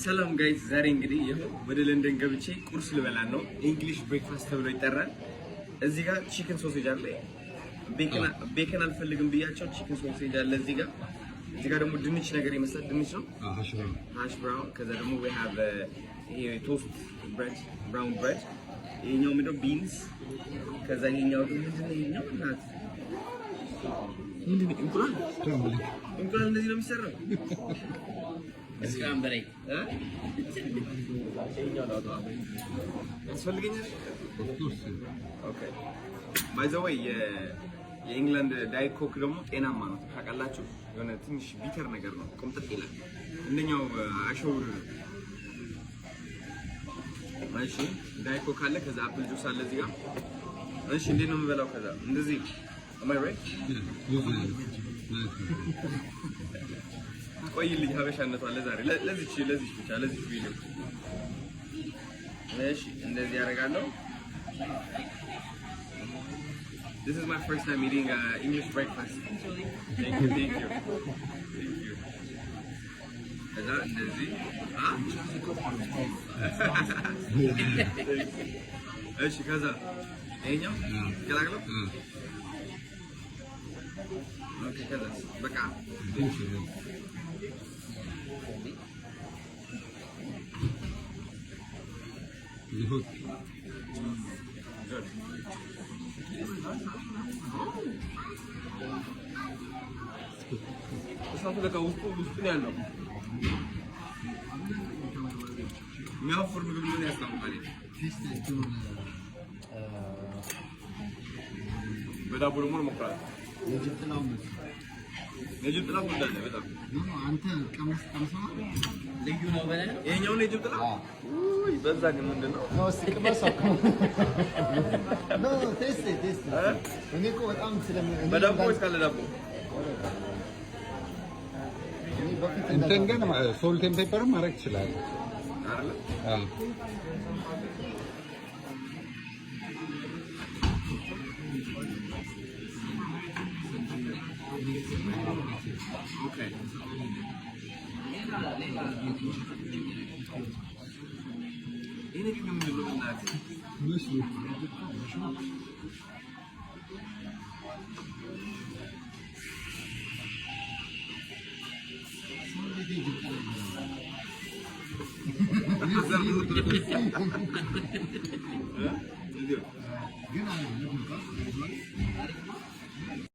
ሰላም ጋይስ ዛሬ እንግዲህ ወደ ለንደን ገብቼ ቁርስ ልበላ ነው። እንግሊሽ ብሬክፋስት ተብሎ ይጠራል። እዚህ ጋር ቺክን ሶሴጅ አለ። ቤከን አልፈልግም ብያቸው ቺክን ሶሴጅ አለ እዚህ ጋር። እዚህ ጋር ደግሞ ድንች ነገር ይመስላል። ድንች ነው። ሃሽ ብራውን። ከዛ ደግሞ we have ቶስት ብሬድ ብራውን ብሬድ። ይሄኛው ምንድነው? ቢንስ። ከዛ ይሄኛው ምንድነው? ይሄኛው ናት ምንድነው? እንቁላል። እንቁላል እንደዚህ ነው የሚሰራው። እስካም በላይ ያስፈልገኛል። ኦኬ ባይ ዘ ዌይ የኢንግላንድ ዳይት ኮክ ደግሞ ጤናማ ነው ታውቃላችሁ። የሆነ ትንሽ ቢተር ነገር ነው፣ ቆምጥጥ ይላል። እንደኛው አሸውር ነው። እሺ ዳይት ኮክ አለ፣ ከዛ አፕል ጁስ አለ እዚህ ጋር። እሺ እንዴት ነው የምበላው? ከዛ እንደዚህ am I right? ቆይልኝ ሀበሻነቷ ለዛሬ ለዚች ብቻ ለዚች ቪዲዮ። እሺ እንደዚህ ያደርጋለሁ። This is my first time eating English breakfast. Thank you. ከዛ እንደዚህ እሺ ከዛ ይሄኛው ገላግለው ኦኬ ከዛ በቃ good. እሳቱ ለካ ውስጡ ነው ያለው። የሚያወፍር ምግብ ምን ያስታውቃል? በዳቦ ደግሞ እሞክራለሁ። የጅብ ጥላ እንዳለ በጣም አንተ ቀምሰው ልዩ ነው በለኝ። ይሄኛው ነው የጅብ ጥላ። ውይ በዛ ግን ምንድነው? ቀምሰው ቴስት እኔ እኮ በጣም በዳቦ ወይስ ካለ ዳቦ? እንትን ግን ሶልት ኤንድ ፔፐር ማድረግ ይችላል አይደል? አዎ Okay. Ini juga menurut nanti.